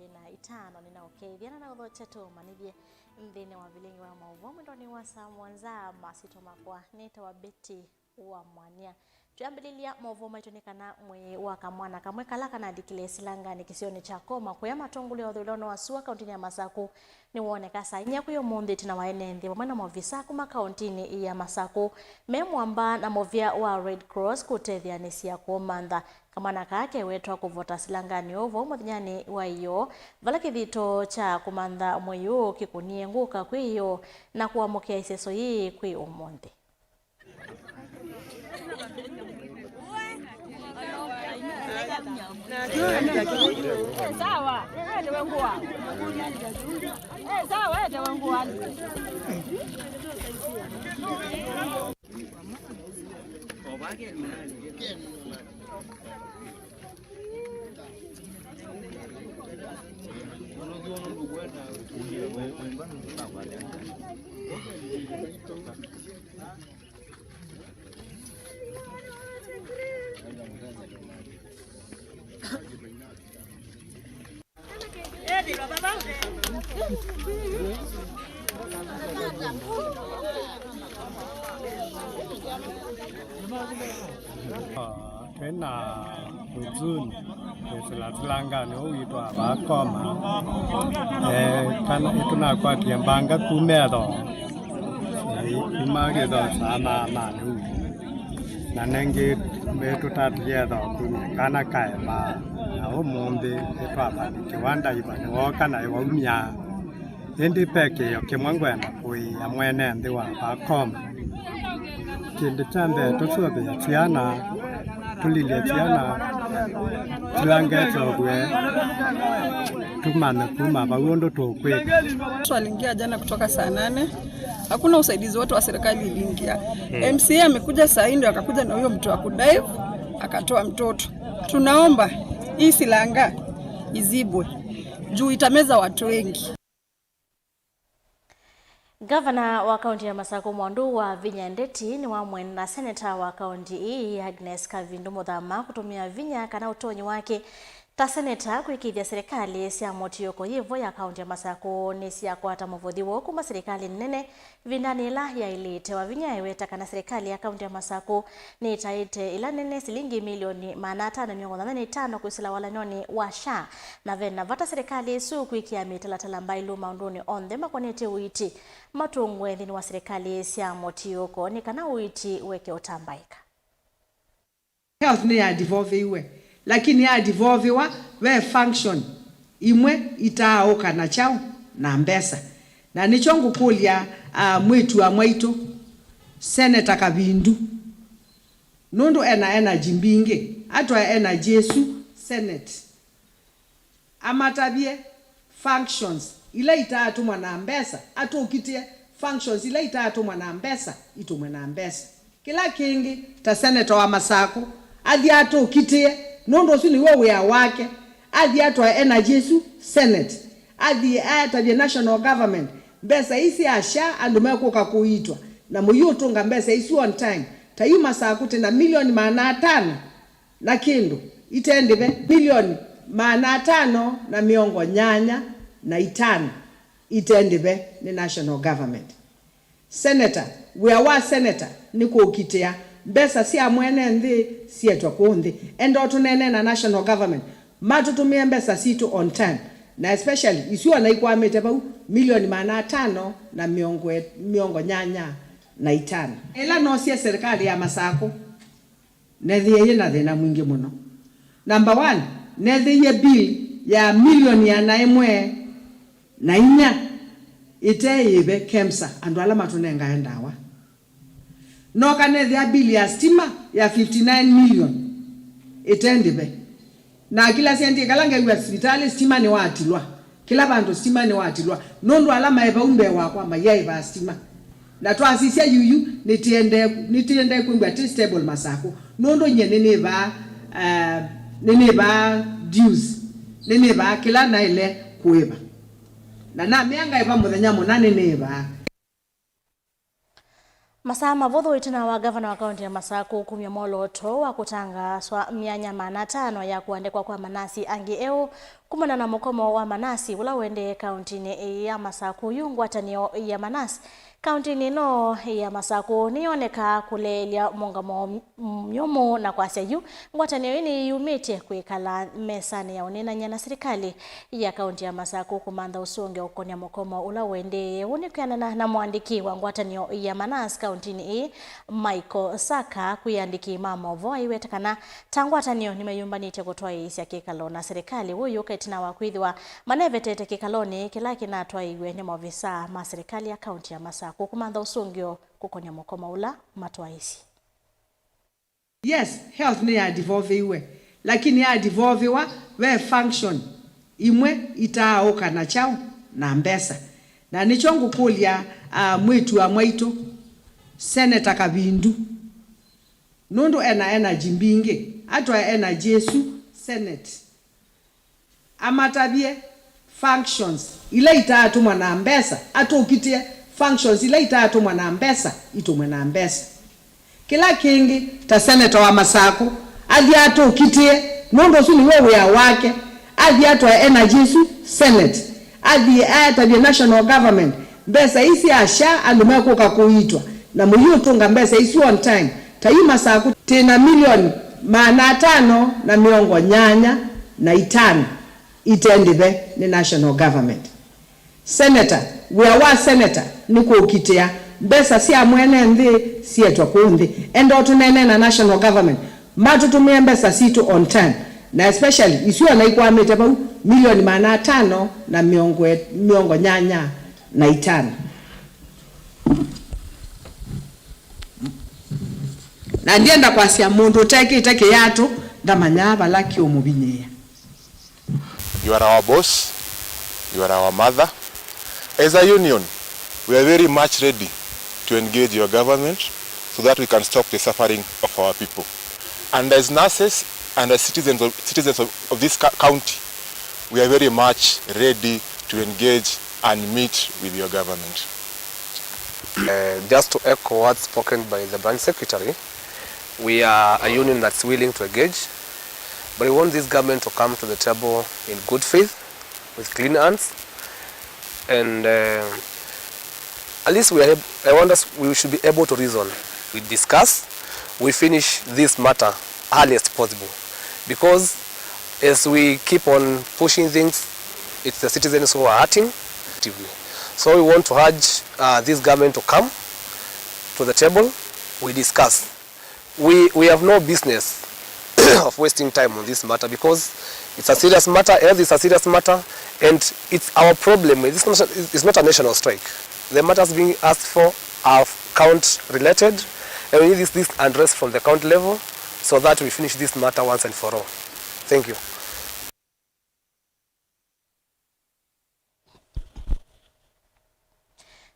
25 ninaokeithiana na uthochetu manithie mthini wa vilingi wa mauvo mwendoni wa saa mwanza masito makwa nita wa Betty wa Mwania. Tuambililia mauvo maitonikana mwe wa kamwana kamwe kalaka na dikile silangani kisioni cha Koma kuya matongole wa thulono wa Sua kauntini ya Masaku ni woneka saa inya kuyo mundi tina waenendi wamana movisa kuma kauntini ya Masaku memwamba na movia wa Red Cross kutethia nisia kumantha kamwana kake wetwa kuvota silangani ovo muthinyani wa iyo vala kithito cha kumantha mweyu kikunie nguka kwiyo na kuamukia iseso hii kwi umundi. Sawa, Kena huzuni silangani uitwa Bakoma kana ituna kwa kiambanga kumedo image do sama manu nanenge betu tatiedo kana kaema au monde etwa kiwanda ibane wakana waumia ndi peke yo kimwangwena kui amwene ndi wa Bakoma kindi chambe tusobe tiana tulile tiana tilangeto gwe tumana kuma bagondo tokwe. Tuliingia jana kutoka saa 8. Hakuna usaidizi wote wa serikali iliingia. MCA amekuja saa ndio akakuja na huyo mtu wa kudive akatoa mtoto. Tunaomba hii silanga izibwe juu itameza watu wengi. Gavana wa kaunti ya Masaku Mwandu wa Vinya Ndeti ni wamwe na seneta wa kaunti hii Agnes Kavindu Muthama kutumia Vinya kana utonyi wake ta seneta kuikithia serikali cia motioko yivo ya kaunti ya Masaku ni cia kwata muvuthi wo kuma serikali nene vindani ila ya ilite wa Vinya iweta kana serikali ya kaunti ya Masaku ni itaite ila nene silingi milioni 585 kuisila walanyoni wa SHA na vena vata serikali su kuikia mitalatala mbailu maunduni onde makonete uiti matungwe thini wa serikali cia motioko ni kana uiti weke utambaika. Health ni ya devolve iwe lakini ya devolve wa we function imwe itaoka na chao na mbesa na nichongu kulia mwitu wa mwaito Senator Kavindu nundu ena energy mbinge atwa energy Jesu Senate amatabie functions ile itatumwa na mbesa atokitie functions ile itatumwa na mbesa itumwe na mbesa kila kingi ta senator wa Masaku athi atokitie nondo sini wewe ya wake athi atwa energy Jesu Senate athi atabie national government mbesa isi asha andumekoka kuitwa na muyutunga mbesa isi on time tayu Masaku tena milioni 500 na kindu itendebe milioni 500 na miongo nyanya na 5 itendebe ni national government. Senator we are senator niko ukitea mbesa si amwene ndi si etwa kundi endo tunene na national government matutumie mbesa situ on time na especially isiwa na iko ameteba milioni 500 na miongo nyanya na 5 ela no si serikali ya Masaku nethiye na thina mwingi muno. Number 1 nethiye bill ya milioni ya 9 na inya iteibe KEMSA andu ala matunenga endawa no kanethia bill ya stima ya 59 million itendibe na kila sendi kalanga iwa hospitali stima ni watilwa kila bantu stima ni watilwa nondu ala maeba umbe wakwa mayaiba stima na twasisia yuyu nitiende kumbwa stable Masaku nondo nyene neba dues neba kila na ile kuiba na mianga iba muthenya munane neba Masaa mavuthu itina wa gavana wa kaunti ya Masaku kumya moloto wa kutanga swa mianya 5 ya kuandikwa kwa manasi angi eo kumana na mukomo wa manasi ula wende kauntini ya Masaku yungwatanio ya manasi kauntini no ya Masaku nioneka kulelia mongamo myomo na kwa sayu ngwatanio ini yumite kuikala mesani ya unena na serikali ya kaunti ya Masaku kumanda usunge ukonya mukomo ula wende unikana na mwandiki wa ngwatanio ya manasi kauntini Michael Saka kuyandiki mama voi wetakana tangwatanio nimeyumbanite kutoa isi kikalo na serikali huyu kaitina wakwithwa manevetete kikaloni kila kinatwa iwe ni mavisa ma serikali ya kaunti ya Masaku kumanda usungio kukonya mukoma ula matwaisi. Yes, health ni ya devolve iwe, lakini ya devolve wa we function imwe itaoka na chao na mbesa na nichongu kulia mwitu wa mwaito Senator Kabindu nundu ena jimbinge atwa ena Jesu Senate amatabie functions ile itatumwa na mbesa atukitie functions ile itatumwa na mbesa itumwe na mbesa kila kingi ta Senator wa Masaku adi atukitie nundu suni wewe ya wake adi atwa ena Jesu Senate adi atabie national government mbesa isi asha alumeko kakuitwa na muyutunga mbesa isi on time tayi Masaku tena milioni 585 itendive ni national government. Senator, we are senator niko ukitea mbesa si amwene ndi si etwa kundi endo tunene na national government matu tumie mbesa situ on time na especially isiyo na ikuwa meteba milioni 500 na miongo nyanya na 5 na ndienda kwa sia mundu teke yato ndamanyaba laki omubinyea. You are our boss, you are our mother. As a union, we are very much ready to engage your government so that we can stop the suffering of our people. And as nurses and as citizens of this county, we are very much ready to engage and meet with your government. Just to echo what's spoken by the branch secretary, we are a union that's willing to engage, but we want this government to come to the table in good faith, with clean hands, and at least we should be able to reason. We discuss, we finish this matter earliest possible, because as we keep on pushing things, it's the citizens who are hurting actively. So we want to urge this government to come to the table, we discuss. We have no business of wasting time on this matter, because it's a serious matter, health is a serious matter, and it's our problem. It's not a national strike. The matters being asked for are count related, and we need this address from the county level so that we finish this matter once and for all. Thank you.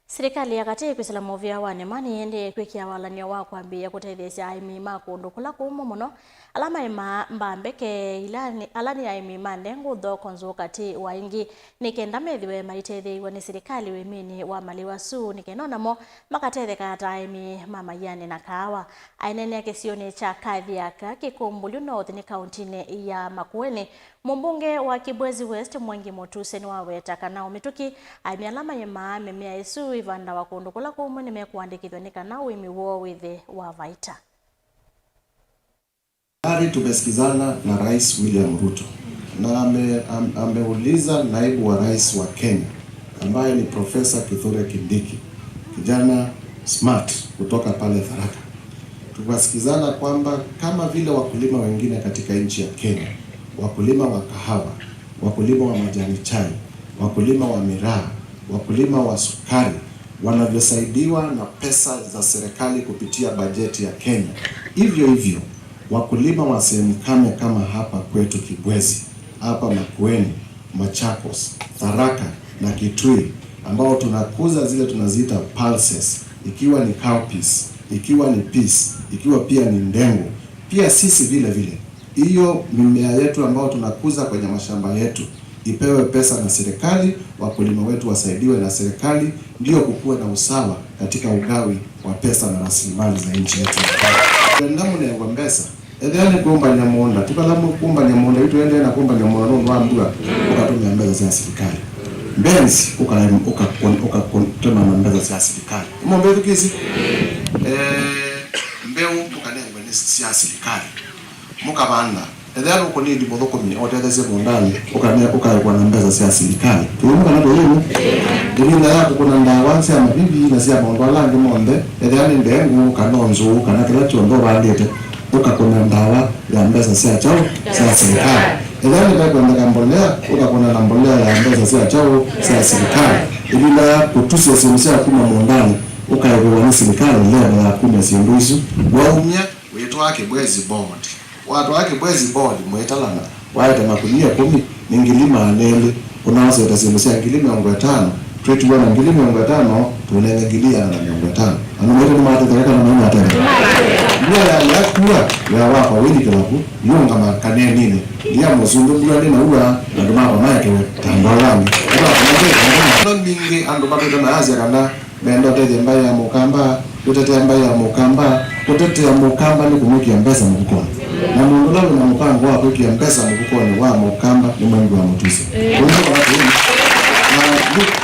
Serikali yakati kwisala movia wane mani ende kwikia walanio wa kwambia kuteithesya aimi makundu kula kuumo muno alama ima mbambeke alani aimi mande ngutho konzo kati waingi nikenda methiwe maitetheiwa ni serikali wimini wa maliwa su nikenona mo makatetheka ata aimi mamayane na kawa ainene kesione cha kathiaka kikumbulyu north ni kauntini ya Makueni. Mumbunge wa Kibwezi West Mwangi Motuse ni waweta kana umituki aimi alama ima memea isu ivanda wakundu kula kuumo nimekuandikithwa ni kana wimi wo withe wa vaita. Tumesikizana na Rais William Ruto na ameuliza naibu wa rais wa Kenya ambaye ni Profesa Kithure Kindiki, kijana smart kutoka pale Tharaka. Tukasikizana kwamba kama vile wakulima wengine katika nchi ya Kenya, wakulima wa kahawa, wakulima wa majani chai, wakulima wa miraa, wakulima wa sukari wanavyosaidiwa na pesa za serikali kupitia bajeti ya Kenya, hivyo wakulima wa sehemu kame kama hapa kwetu Kibwezi, hapa Makueni, Machakos, Tharaka na Kitui, ambao tunakuza zile tunaziita pulses, ikiwa ni cowpeas, ikiwa ni peas, ikiwa pia ni ndengu. Pia sisi vile hiyo mimea yetu ambao tunakuza kwenye mashamba yetu ipewe pesa na serikali, wakulima wetu wasaidiwe na serikali, ndio kukuwe na usawa katika ugawi wa pesa na rasilimali za nchi yetu. Ndamu ne ngwambesa Edhani kuomba Nyamonda, tukalamu kuomba Nyamonda, itu ende na kuomba Nyamonda ndo ambua ukatumia mbeza za serikali. Mbenzi ukatuma mbeza za serikali. Mwombe tukisi mbeu tukanengwe ni sia serikali. Mukabanda. Edhani uko ni dibodoko ni otedeze bondani ukaikuwa na mbeza za serikali. Tulimuka na doyemu. Ndinda yako kuna ndawansi ya mabibi na siya bondo langi monde. Edhani ndengu kanonzo kana kila chondo bandete. Ukakuna ndawa ya mbeza sia chao sia serikali. Edhani bako ndaka mbolea ukakuna na mbolea ya mbeza sia chao sia serikali. Ndinda kutusi ya simisia kuma mondani ukaikuwa ni serikali leo na kuma sinduisu. Waumia wetu wake bwezi board. Watu wake bwezi board mwetalana waita makunia 10 ningilima anele unaweza utasimisia ngilima 5 twetu wana ngilima 5 tunengilia na 5 anamwita ni mata tareka na mama tena ya kuwa ya wapa wili kilabu yunga makane nini ya mzungu bulani na uwa na dumaba maike tambalani ndo mingi ando baketa na azia kana bendo tete mbaya ya mukamba utete mbaya ya mukamba utete ya mukamba ni kumukia mbesa mukoni na mungu lawe na mukango wako kia mpesa mkukoni wa mukamba ni mwengu wa mutusi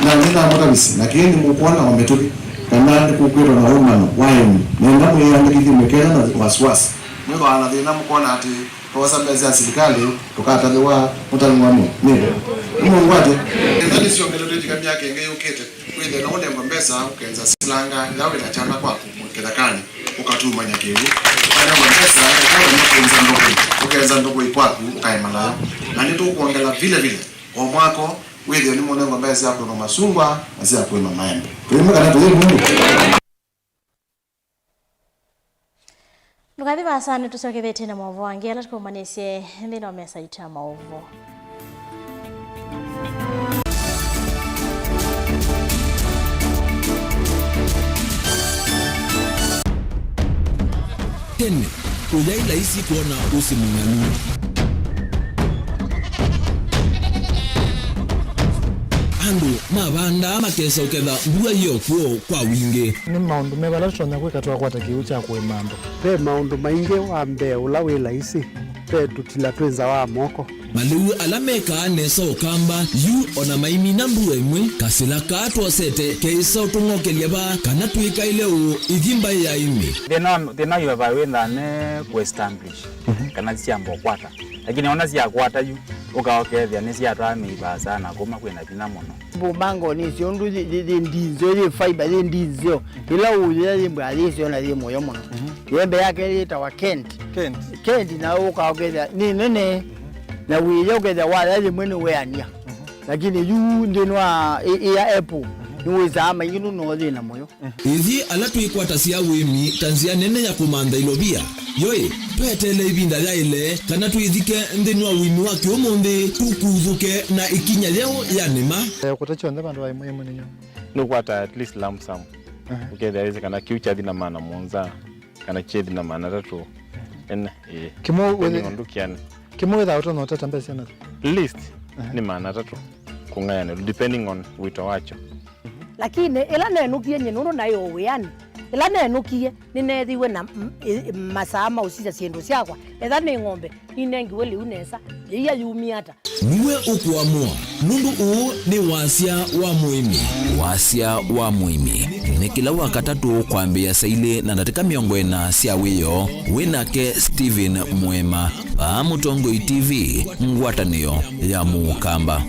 na nina mwakabisi na kieni mkuwana wametuki kanani kukwiro na umano waini nenda mwiyandikiki mwekena na wasiwasi mwego anadhina mkuwana ati kawasa mbezi ya serikali tukataliwa mutalingwamu nile mungu wate ndani sio ngeloteji kami yake nge yukete wile na une mbesa ukenza silanga lawe na chana kwa mkedakani ukatuma nyakewu kana mbesa ukaenza ndoko ikwaku ukaimala na nito kuongela vile kwa mwako wewe ni mwana ngombe yako na masungwa na zia kwa maembe tulimuka na tulimu mungu Nukathi basani tusoke tena maovu wangi ala tukumanisye ndino mesa ita maovu. Tene, ujaila isi kuona usimunganu. Andu, mabanda makesa uketha mbua hiyo kuo kwa wingi. Ni maundu mebala tutonya kwikatua kwata kiucha kwe mambo. Pe maundu maingi wa mbe ula wila isi. Pe tutila twenza wa moko. Maliu alameka nesa ukamba yu ona maimi na mbua imwe kasila katwa sete keisa utungoke liaba kana tuika ileu idhimba ya imi. Thina yu wawenda ne ku-establish kana siambo kwata. Lakini ona siya kwata yu ukaokethia ni siya twamiiba sana kuma kwina thina muno. Bumango ni siondu ndinzo ye fiber ye ndinzo ila uye mbwa lisio na ye moyo muno. Yembe yake itawa Kent na ukaokethia ni nene na wiyo ukethia wala ye mwene weania. Lakini yu ndinwa ya Apple nuweza ama yinu nothi na moyo. Ithi alatu ikwata siya wimi tanzia nene ya kumanda ilobia. Yoe, petele ibinda ya ile kana tuithike ndinwa wimi wa kiumunde tukuthuke na ikinya leo ya nema. Kutacho ndema ndo wa muhimu ninyo. Nukwata at least lump sum. Ukethia hizi kana kiucha thina maana monza kana chethi na maana tatu. Kimo wethe kimo wetha uto no tata mbesa na. List ni maana tatu kungayana depending on wito wacho. Lakini ila nenukie nyenuru nayo weyani ila nenukie ninethiwe na masama usija siendo syakwa etha ni ng'ombe inengiwe liu nesa iya yumiata niwe ukuamua nundu uu ni wasia wa muimi ni kila wakatatu kwambia saile na ndatika miongo ena sia wiyo winake Steven Mwema pa Mutongoi TV ngwatanio ya Mukamba.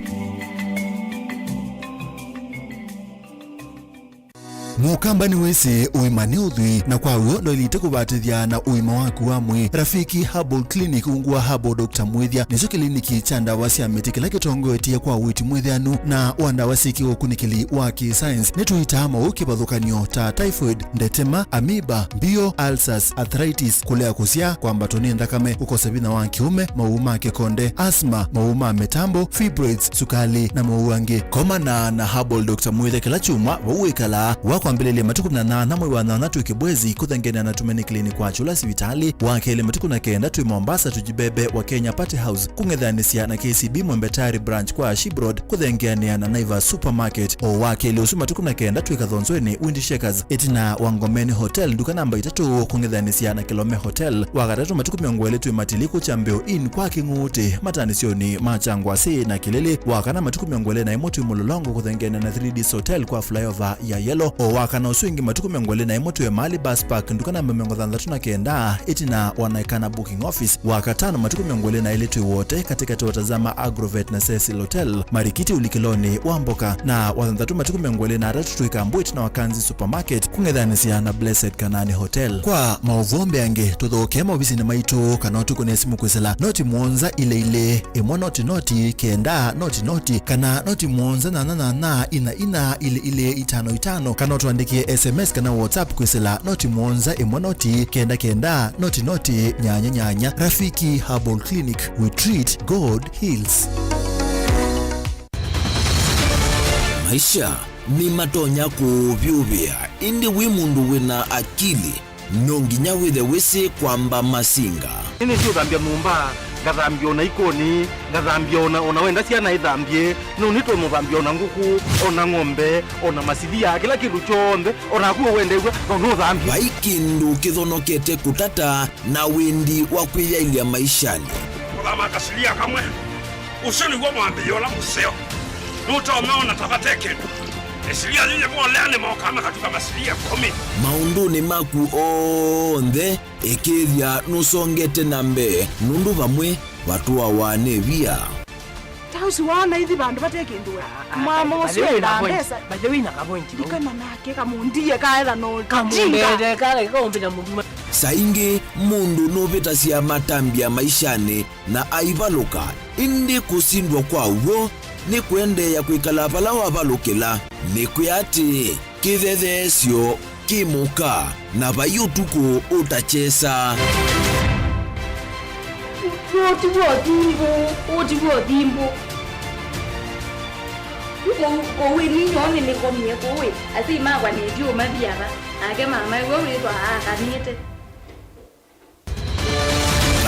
Mukamba ni wese uimani udhui na kwa uo doilite kubatithia na uima waku wa mwi. Rafiki Herbal Clinic ungua Herbal Dr. Mwithia niso kliniki cha ndawa cia miti kila kitongoetie kwa witi mwithianu na wandawa siki ukunikili wa ki-science nituita mauki bathukanio ta typhoid, ndetema, amoeba, bio, ulcers, arthritis, kulea kusia, kwambatoni thakame, ukosa bina wa kiume, mauma kikonde, asthma, mauma metambo, fibroids, sukali na mauangi. Komana na Herbal Dr. Mwithia kila chuma wawikala wako kwambililia matuku 8 mwezi wa 8 tukibwezi kuthengena na Tumeni Clinic kwa chula sivitali wakele matuku 9 twi Mombasa tujibebe wa Kenya Party House kungethanisia na KCB Mwembetari branch kwa Shibroad kuthengena na Naivas Supermarket o wakele usu matuku 9 twi Kathonzweni Windy Shakers etina Wangomeni Hotel duka namba 3 kungethanisia na Kilome Hotel wakatatu matuku 20 twi Matiliku Chambeo Inn kwa Kinguti matanisioni Machangwasi na Kilele wakana matuku 21 twi Mulolongo kuthengena na 3D Hotel kwa flyover ya Yellow o wakana uswingi matuku 21 twi Mali Bus Park duka namba 39 etina wanaikana booking office wakatano matuku 21 twi wote katika watazama Agrovet na Cecil Hotel Marikiti Ulikiloni Wamboka na wathandatu matuku 23 twi Kambwit na Wakanzi Supermarket kungethanisia na Blessed Kanani Hotel kwa mauvombe ange tuthokema obisi na maitu kanotu kune simu kwesela noti mwonza ile imwa noti kenda noti kana noti mwonza na ina ile 55 kana tuandikie SMS kana WhatsApp kwesela noti mwonza imwa noti kenda noti nyanya Rafiki Herbal Clinic, we treat, God heals. Maisha ni matonya kuvyuvia indi wimundu wina akili nonginya withe wisi kwamba masinga ini sio thambia mumba ngathambia ona ikoni ngathambia ona wenda ciana ithambie no nito muthambia ona nguku ona ng'ombe ona masithia kila kindu chombe ona kuo wendegwa no thambia baikindu kithonokete kutata na windi wa kwiyailia maishani kama kasilia kamwe usoni kwa mwambio la museo nuto umeona tabateke esilia yeye kwa lene mokama katika masilia 10 maunduni maku onthe ekithia nusongete nambe nundu vamwe watu wane via tausi wana hithi bandu batekindwe mama uswe na pesa bajewina kapointi ikana nake kamundie kaela no kamundede kale kombina mundu saingi mundu noveta cia matambia maishani na aivaluka indi kusindwa kwa uwo ni kuendeya kwikala pala wavalukila ni kuyati kithethesyo kimuka na vayutuku utachesa otivodimbo kowe ninyone nikomie kowe asimagwa nedio maviava ake mama wewitwa akanite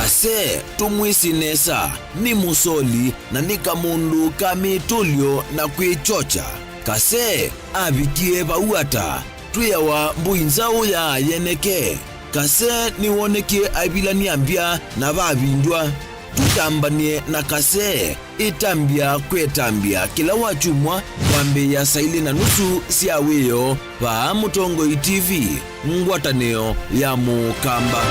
kase tumwisinesa ni musoli na nika mundu kamitulyo na kwichocha kase avikie vauata tuyawa mbuinzao ya yeneke kase niwonekie avilaniambia na vavindwa tutambanie na kase itambia kwetambia kila wachumwa wambe ya saili na nusu siawiyo va Mutongoi TV ngwataneo ya Mukamba.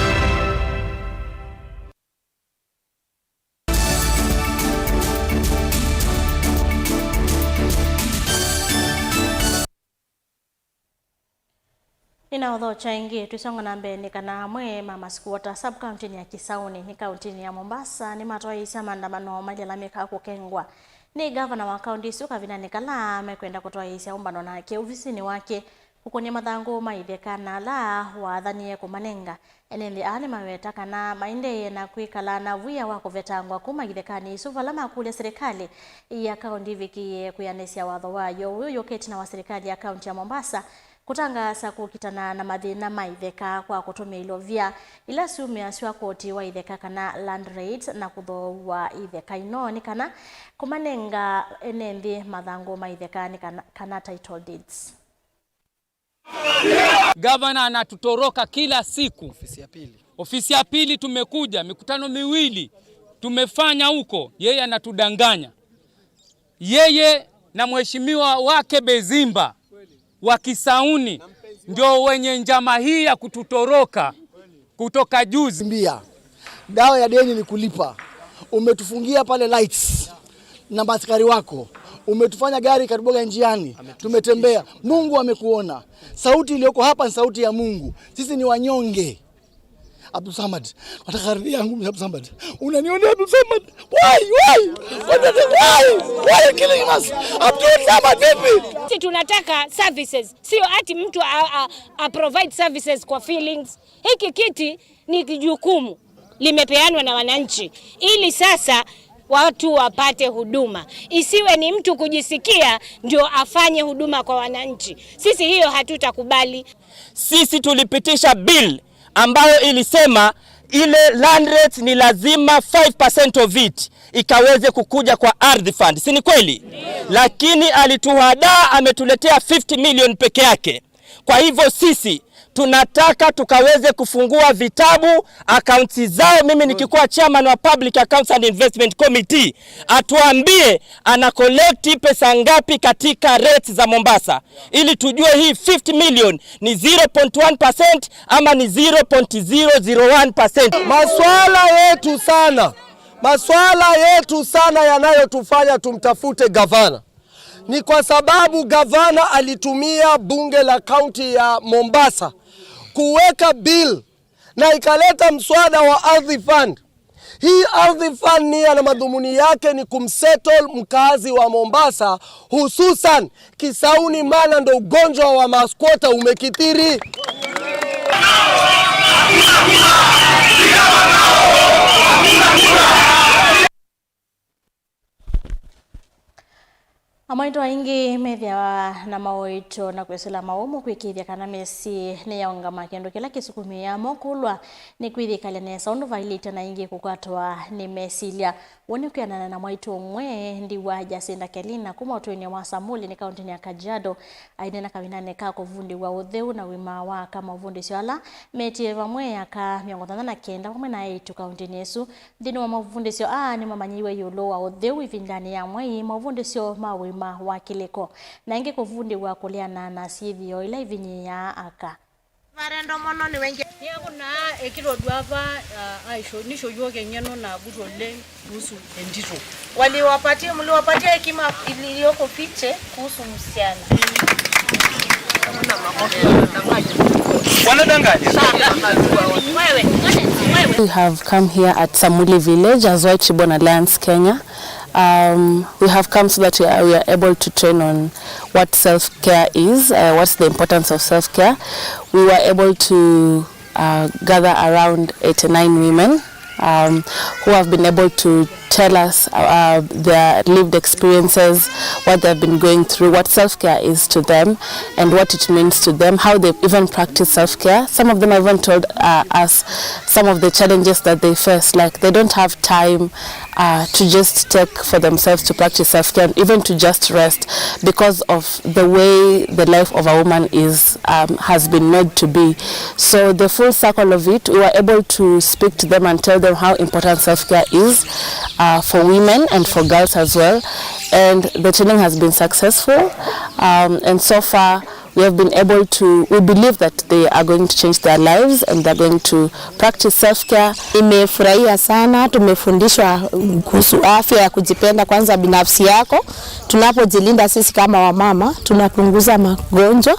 Inaodhocha ingi tuisonga na mbele kana mwe mama sikuota sub county ya Kisauni ni county ya Mombasa ni matwa isa maandamano majalamika kukengwa ni governor wa county suka vinani kala amekwenda kutoa isa umbano na ke ofisini wake hukonya madhango maithekana la wathanie kumanenga enende ale maweta kana mainde na kwikala na vuya wako vetangwa kumaithekani isuvala makule serikali ya county viki kuyanesia watho wayo uyo keti na wa serikali ya county ya Mombasa kutangasa kukitana na mathina maitheka kwa kutumia ilovia ila sume aswa koti wa itheka kana land raids na kuthowa itheka inoni kana kumanenga enendi mathango maitheka ni kana title deeds. Gavana anatutoroka kila siku. Ofisi ya pili tumekuja mikutano miwili tumefanya huko, yeye anatudanganya. Yeye na mheshimiwa wake Bezimba wa Kisauni ndio wenye njama hii ya kututoroka kutoka juzi. Mbia dawa ya deni ni kulipa. Umetufungia pale lights na askari wako. Umetufanya gari kariboga njiani. Tumetembea. Mungu amekuona. Sauti iliyoko hapa ni sauti ya Mungu. Sisi ni wanyonge. Abdul Samad, watakaridhi yangu Abdul Samad. Unaniona Abdul Samad? Why? Why killing us? Abdul Samad vipi? Sisi tunataka services. Sio ati mtu a provide services kwa feelings. Hiki kiti ni jukumu limepeanwa na wananchi. Ili sasa watu wapate huduma. Isiwe ni mtu kujisikia ndio afanye huduma kwa wananchi. Sisi hiyo hatutakubali. Sisi tulipitisha bill ambayo ilisema ile land rate ni lazima 5% of it ikaweze kukuja kwa ardhi fund. Si ni kweli? Lakini alituhadaa, ametuletea 50 million peke yake. Kwa hivyo sisi tunataka tukaweze kufungua vitabu akaunti zao. Mimi nikikuwa chairman wa Public Accounts and Investment Committee, atuambie ana collect pesa ngapi katika rates za Mombasa, ili tujue hii 50 million ni 0.1% ama ni 0.001%. Maswala yetu sana yanayotufanya tumtafute gavana ni kwa sababu gavana alitumia bunge la kaunti ya Mombasa kuweka bill na ikaleta mswada wa ardhi fund. Hii ardhi fund nia na madhumuni yake ni kumsettle mkazi wa Mombasa, hususan Kisauni, maana ndo ugonjwa wa maskwota umekithiri. Amaito aingi methia na maoito na kwesela maumu kwikithia kana mesi ne yaungama kendo kila kisukumi ya mokulwa ni kwithikale ne sound violate na ingi kukwatwa ni mesilia woni kuyana na mwaito mwe ndi wa Jacinda Kelina kuma utweni wa Samuli ni kaunti ya Kajiado aidena kawinane ka kuvundi wa utheu na wima wa kama uvundi swala metie vamwe aka 59 kumwe na 8 kaunti nesu ndini wa mavundi sio ni mamanyiwe yulo wa utheu ivindani ya mwe mavundi sio mawe wa kileko na inge kuvundi wa kuliana na sivyo ila ivinyi ya aka Varendo mono ni wengi kuna ekiro duava aisho nisho yoke ngeno na gutole kuhusu endito mliwapatia hekima iliyoko fiche kuhusu msichana. We have come here at Samuli Village as White Ribbon Alliance Kenya. We have come so that we are able to train on what self-care is, what's the importance of self-care. We were able to gather around 89 women who have been able to tell us their lived experiences, what they've been going through, what self-care is to them and what it means to them, how they even practice self-care. Some of them even told us some of the challenges that they face, like they don't have time to just take for themselves to practice self-care, even to just rest because of the way the life of a woman is has been made to be. So the full circle of it, we were able to speak to them and tell them how important self-care is for women and for girls as well, and the training has been successful, and so far we have been able to, we believe that they are going to change their lives and they're going to practice self-care. Nimefurahia sana, tumefundishwa kuhusu afya ya kujipenda kwanza binafsi yako. Tunapojilinda sisi kama wamama, tunapunguza magonjwa.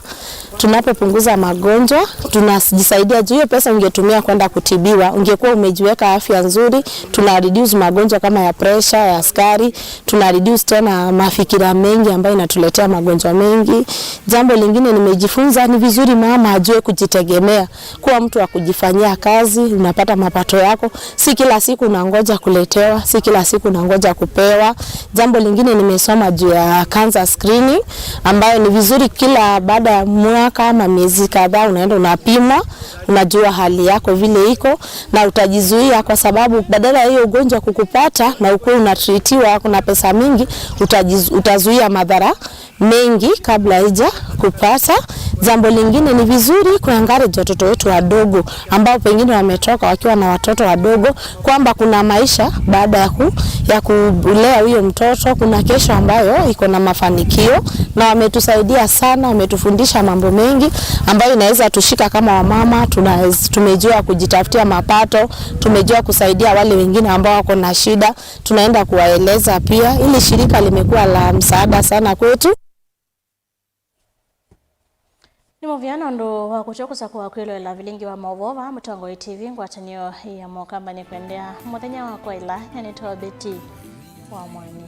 Tunapopunguza magonjwa, tunajisaidia juu hiyo pesa ungetumia kwenda kutibiwa, ungekuwa umejiweka afya nzuri. Tuna reduce magonjwa kama ya pressure, ya sukari, tuna reduce tena mafikira mengi ambayo inatuletea magonjwa mengi. Jambo lingine nimejifunza ni vizuri mama ajue kujitegemea, kuwa mtu wa kujifanyia kazi, unapata mapato yako, si kila siku unangoja kuletewa, si kila siku unangoja kupewa. Jambo lingine nimesoma juu ya cancer screening ambayo ni vizuri kila baada ya kama miezi kadhaa unaenda unapima, unajua hali yako vile iko na utajizuia, kwa sababu badala ya hiyo ugonjwa kukupata na ukuwe unatritiwa kuna pesa mingi, utazuia madhara mengi kabla haija kupata. Jambo lingine ni vizuri kuangalia watoto wetu wadogo ambao pengine wametoka wakiwa na watoto wadogo, kwamba kuna maisha baada ya kulea huyo mtoto, kuna kesho ambayo iko na mafanikio, na wametusaidia sana, wametufundisha mambo mengi ambayo inaweza tushika kama wamama. Tumejua kujitafutia mapato, tumejua kusaidia wale wengine ambao wako na shida, tunaenda kuwaeleza pia. Hili shirika limekuwa la msaada sana kwetu. Ni moviano ndo wakuchokosa kwa kwelo la vilingi wa mauvova mtongo TV ngwatanio ya mokamba ni kuendea muthenya wako ila yani toa beti wa mwanya.